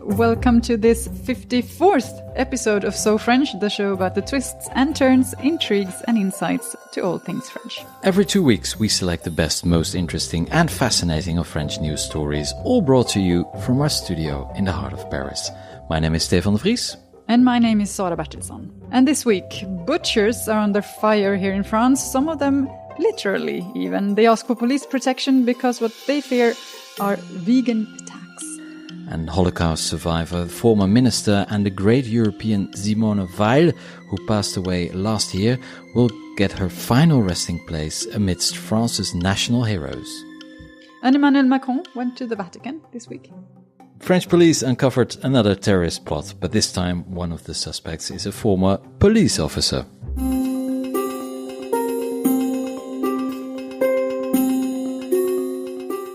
Welcome to this 54th episode of So French, the show about the twists and turns, intrigues and insights to all things French. Every 2 weeks we select the best, most interesting and fascinating of French news stories, all brought to you from our studio in the heart of Paris. My name is Stefan de Vries. And my name is Sara Bertilsson. And this week, butchers are under fire here in France, some of them literally even. They ask for police protection because what they fear are vegan attacks. And Holocaust survivor, former minister and the great European Simone Weil, who passed away last year, will get her final resting place amidst France's national heroes. And Emmanuel Macron went to the Vatican this week. French police uncovered another terrorist plot, but this time one of the suspects is a former police officer.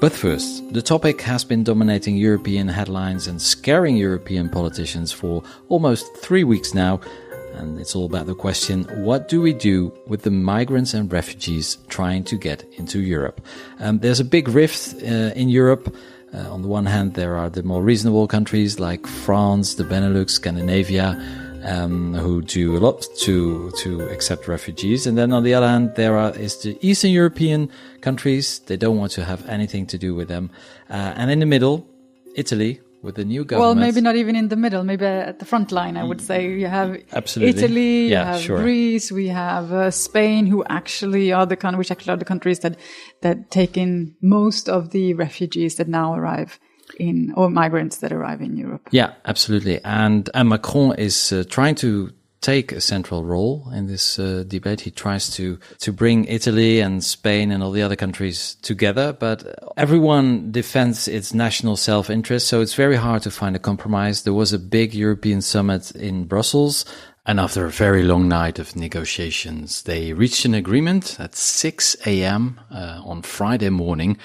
But first, the topic has been dominating European headlines and scaring European politicians for almost 3 weeks now. And it's all about the question, what do we do with the migrants and refugees trying to get into Europe? There's a big rift in Europe. On the one hand, there are the more reasonable countries like France, the Benelux, Scandinavia, who do a lot to accept refugees. And then on the other hand, is the Eastern European countries. They don't want to have anything to do with them. And in the middle, Italy, with the new government. Well, maybe not even in the middle, maybe at the front line, I would say. You have Absolutely. Italy, you have Greece, we have Spain, which actually are the countries that take in most of the refugees that now arrive or migrants that arrive in Europe. Yeah, absolutely. And Macron is trying to take a central role in this debate. He tries to bring Italy and Spain and all the other countries together, but everyone defends its national self-interest, so it's very hard to find a compromise. There was a big European summit in Brussels, and after a very long night of negotiations, they reached an agreement at 6 a.m. On Friday morning.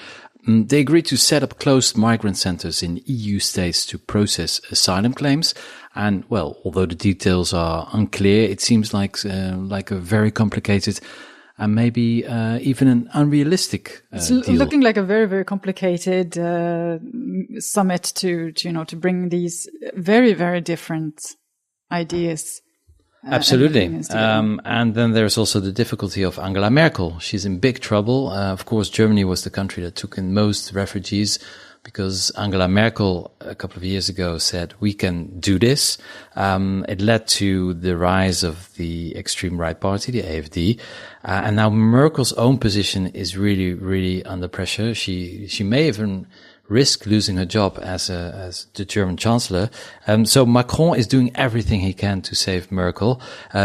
They agreed to set up closed migrant centers in EU states to process asylum claims. And, well, although the details are unclear, it seems like a very complicated and maybe even an unrealistic It's deal. looking like a very, very complicated summit to bring these very, very different ideas. Absolutely. And then there's also the difficulty of Angela Merkel. She's in big trouble. Of course, Germany was the country that took in most refugees because Angela Merkel a couple of years ago said, we can do this. It led to the rise of the extreme right party, the AfD. And now Merkel's own position is really, really under pressure. She may even risk losing her job as the German chancellor. So Macron is doing everything he can to save Merkel,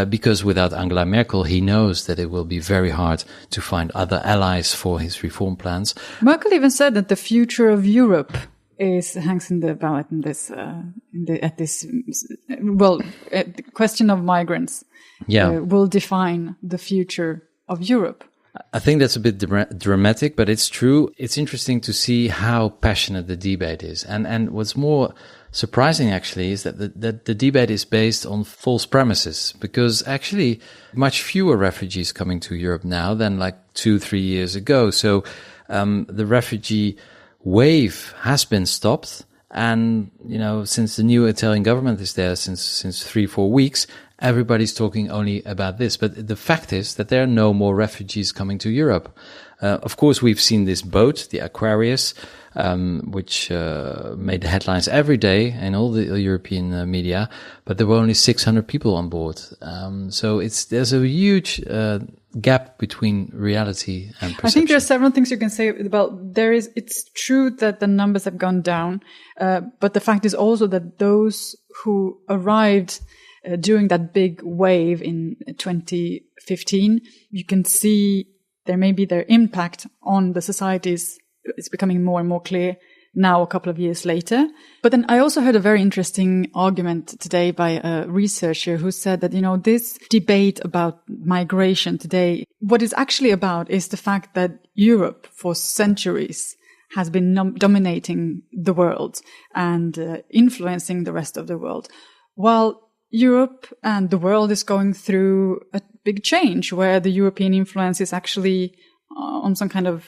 because without Angela Merkel, he knows that it will be very hard to find other allies for his reform plans. Merkel even said that the future of Europe hangs in the balance in this, the question of migrants will define the future of Europe. I think that's a bit dramatic, but it's true. It's interesting to see how passionate the debate is. And what's more surprising actually is that the debate is based on false premises, because actually much fewer refugees coming to Europe now than like 2-3 years ago. So, the refugee wave has been stopped. And, since the new Italian government is there since 3-4 weeks, everybody's talking only about this. But the fact is that there are no more refugees coming to Europe. Of course, we've seen this boat, the Aquarius, which made the headlines every day in all the European media, but there were only 600 people on board. So there's a huge gap between reality and perception. I think there are several things you can say about it's true that the numbers have gone down, but the fact is also that those who arrived during that big wave in 2015, you can see there may be their impact on the societies. It's becoming more and more clear now a couple of years later. But then I also heard a very interesting argument today by a researcher who said that, this debate about migration today, what it's actually about is the fact that Europe for centuries has been dominating the world and influencing the rest of the world, while Europe and the world is going through a big change where the European influence is actually on some kind of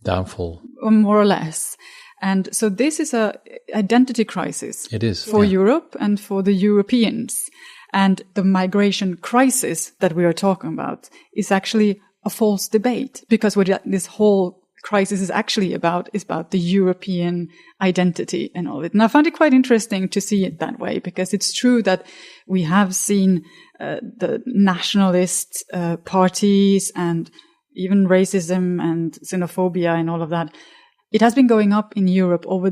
downfall, more or less. And so this is a identity crisis. It is. For Europe and for the Europeans. And the migration crisis that we are talking about is actually a false debate, because what this whole crisis is actually about is about the European identity and all of it. And I found it quite interesting to see it that way, because it's true that we have seen the nationalist parties and even racism and xenophobia and all of that. It has been going up in Europe over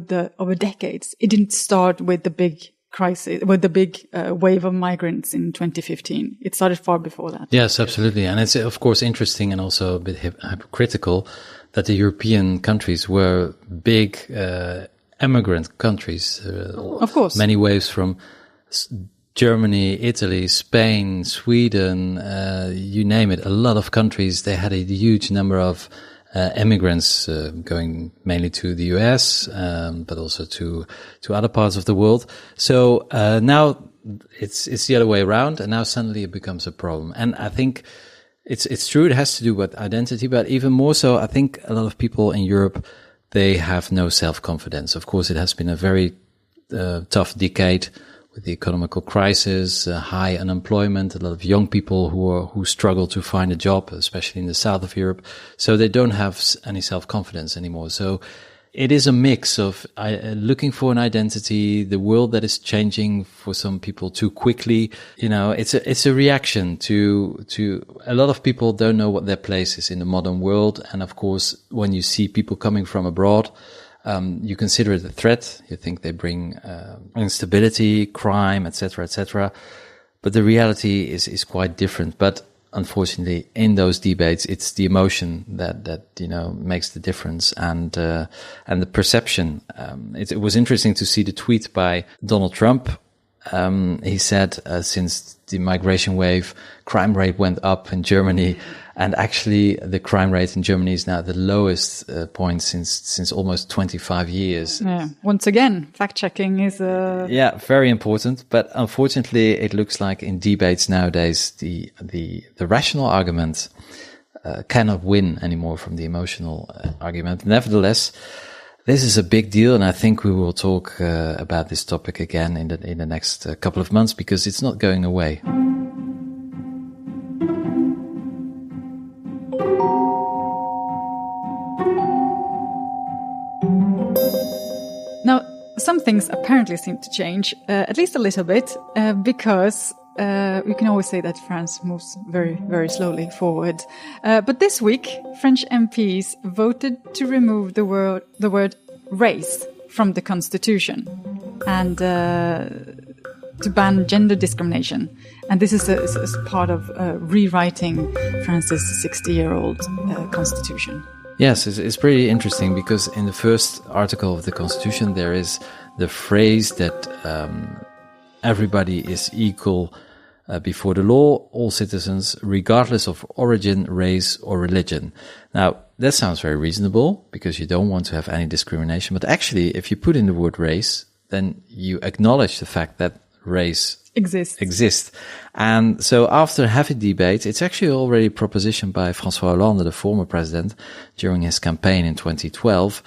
decades. It didn't start with the big crisis, with the big wave of migrants in 2015. It started far before that. Yes, absolutely. And it's, of course, interesting and also a bit hypocritical that the European countries were big immigrant countries. Of course. Many waves from Germany, Italy, Spain, Sweden, you name it. A lot of countries, they had a huge number of immigrants going mainly to the US, but also to other parts of the world. So now it's the other way around, and now suddenly it becomes a problem. And I think it's true, it has to do with identity, but even more so, I think a lot of people in Europe, they have no self-confidence. Of course, it has been a very tough decade with the economical crisis, high unemployment, a lot of young people who struggle to find a job, especially in the south of Europe. So they don't have any self-confidence anymore. So it is a mix of looking for an identity, the world that is changing for some people too quickly. You know, it's a reaction to a lot of people don't know what their place is in the modern world. And of course, when you see people coming from abroad, you consider it a threat. You think they bring instability, crime, etc., etc. But the reality is quite different. But unfortunately, in those debates, it's the emotion that makes the difference, and the perception. It was interesting to see the tweet by Donald Trump. He said since the migration wave, crime rate went up in Germany. And actually, the crime rate in Germany is now the lowest point since almost 25 years. Yeah. Once again, fact-checking is very important. But unfortunately, it looks like in debates nowadays, the rational argument cannot win anymore from the emotional argument. Nevertheless, this is a big deal, and I think we will talk about this topic again in the next couple of months, because it's not going away. Now, some things apparently seem to change, at least a little bit, because we can always say that France moves very, very slowly forward. But this week, French MPs voted to remove the word race from the constitution and to ban gender discrimination. And this is part of rewriting France's 60-year-old constitution. Yes, it's pretty interesting, because in the first article of the Constitution, there is the phrase that everybody is equal before the law, all citizens, regardless of origin, race, or religion. Now, that sounds very reasonable, because you don't want to have any discrimination. But actually, if you put in the word race, then you acknowledge the fact that race exists. And so after heavy debate, it's actually already a proposition by François Hollande, the former president, during his campaign in 2012.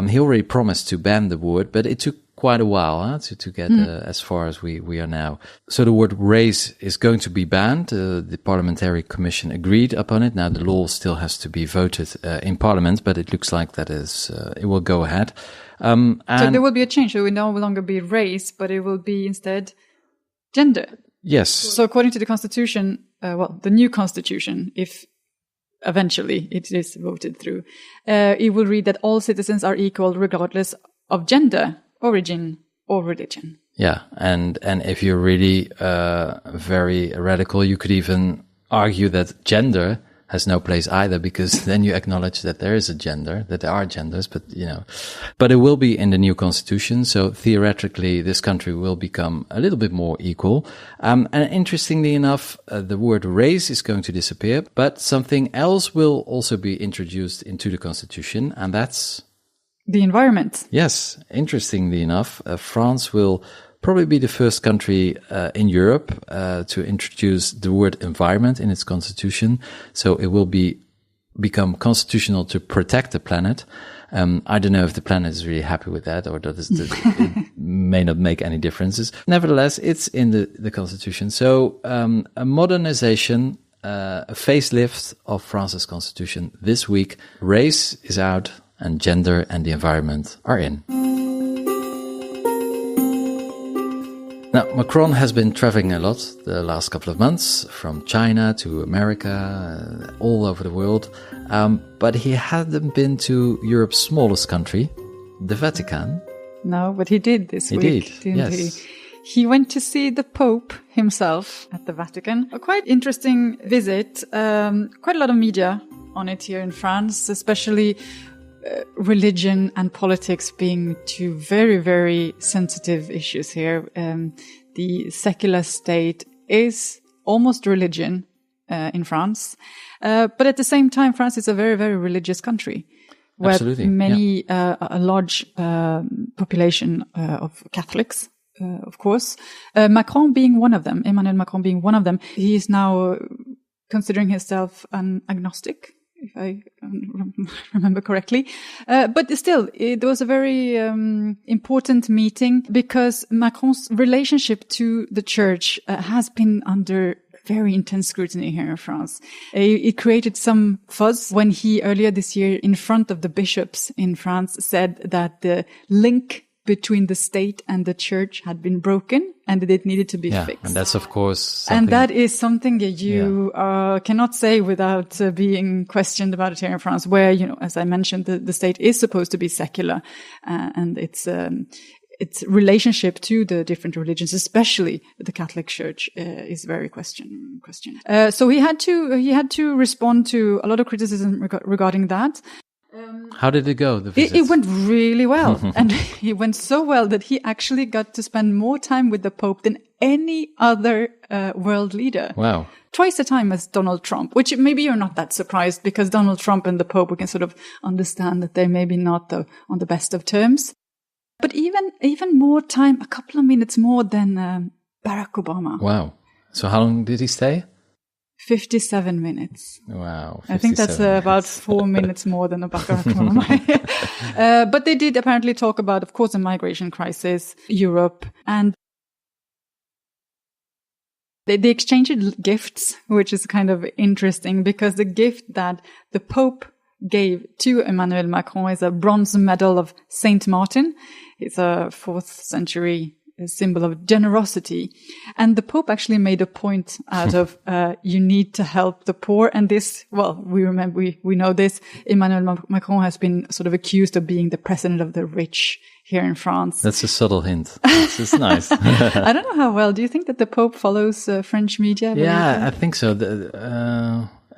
He already promised to ban the word, but it took quite a while to get as far as we are now. So the word race is going to be banned. The Parliamentary Commission agreed upon it. Now the law still has to be voted in Parliament, but it looks like that it will go ahead. So there will be a change. It will no longer be race, but it will be instead gender. Yes. So according to the Constitution, the new Constitution, if eventually it is voted through, it will read that all citizens are equal regardless of gender, origin, or religion. Yeah, and if you're really very radical, you could even argue that gender has no place either, because then you acknowledge that there is a gender, that there are genders, but it will be in the new constitution. So theoretically, this country will become a little bit more equal. And interestingly enough, the word race is going to disappear, but something else will also be introduced into the constitution, and that's the environment. Yes, interestingly enough, France will probably be the first country in Europe to introduce the word environment in its constitution. So it will be become constitutional to protect the planet. I don't know if the planet is really happy with that, or it may not make any differences. Nevertheless, it's in the constitution. So a modernization, a facelift of France's constitution this week. Race is out, and gender and the environment are in. Now, Macron has been traveling a lot the last couple of months, from China to America, all over the world. But he hadn't been to Europe's smallest country, the Vatican. No, but he did this week, didn't yes. he? He went to see the Pope himself at the Vatican. A quite interesting visit. Quite a lot of media on it here in France, especially religion and politics being two very, very sensitive issues here. The secular state is almost religion in France. But at the same time, France is a very, very religious country. Where Absolutely. many, a large population of Catholics, of course. Macron being one of them, Emmanuel Macron being one of them. He is now considering himself an agnostic, if I remember correctly. But still, it was a very important meeting because Macron's relationship to the church has been under very intense scrutiny here in France. It created some fuzz when he earlier this year in front of the bishops in France said that the link between the state and the church had been broken and that it needed to be fixed. And that's, of course, something... And that is something that you cannot say without being questioned about it here in France, where, you know, as I mentioned, the state is supposed to be secular, and its relationship to the different religions, especially the Catholic Church, is very questioned. So he had to respond to a lot of criticism regarding that. How did it go, the visit? It went really well. And it went so well that he actually got to spend more time with the Pope than any other world leader. Wow. Twice the time as Donald Trump, which maybe you're not that surprised because Donald Trump and the Pope, we can sort of understand that they're maybe not on the best of terms. But even more time, a couple of minutes more than Barack Obama. Wow. So how long did he stay? 57 minutes. Wow. 57 I think that's about 4 minutes more than Barack Obama. But they did apparently talk about, of course, the migration crisis, Europe, and they exchanged gifts, which is kind of interesting because the gift that the Pope gave to Emmanuel Macron is a bronze medal of Saint Martin. It's a 4th century symbol of generosity. And the Pope actually made a point out of, you need to help the poor. And this, well, we know this. Emmanuel Macron has been sort of accused of being the president of the rich here in France. That's a subtle hint. It's nice. I don't know how well. Do you think that the Pope follows French media? Yeah, I think so.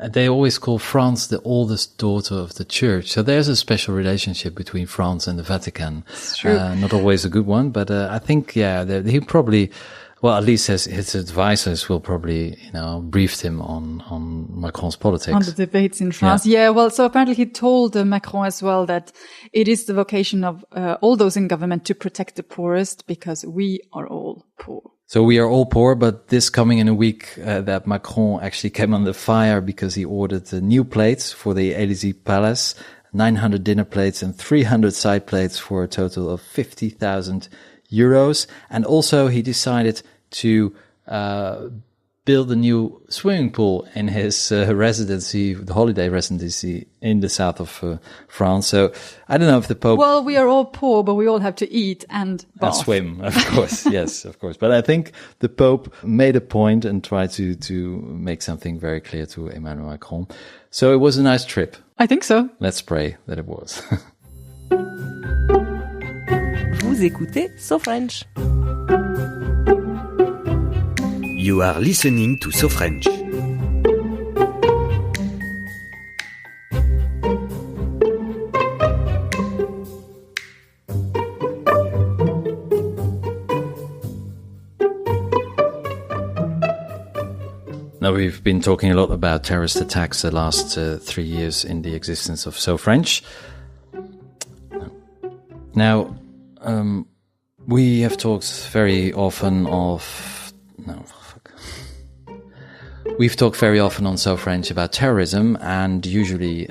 They always call France the oldest daughter of the church. So there's a special relationship between France and the Vatican. It's true. Not always a good one, but I think, he probably, well, at least his advisors will probably, briefed him on Macron's politics. On the debates in France. Yeah, well, so apparently he told Macron as well that it is the vocation of all those in government to protect the poorest because we are all poor. So we are all poor, but this coming in a week that Macron actually came under fire because he ordered new plates for the Élysée Palace, 900 dinner plates and 300 side plates for a total of 50,000 euros. And also he decided to build a new swimming pool in his residency, the holiday residency in the south of France. So I don't know if the Pope... Well, we are all poor, but we all have to eat and bath. And swim, of course. Yes, of course. But I think the Pope made a point and tried to make something very clear to Emmanuel Macron. So it was a nice trip. I think so. Let's pray that it was. Vous écoutez So French. You are listening to So French. Now, we've been talking a lot about terrorist attacks the last 3 years in the existence of So French. Now, we have talked very often We've talked very often on So French about terrorism and usually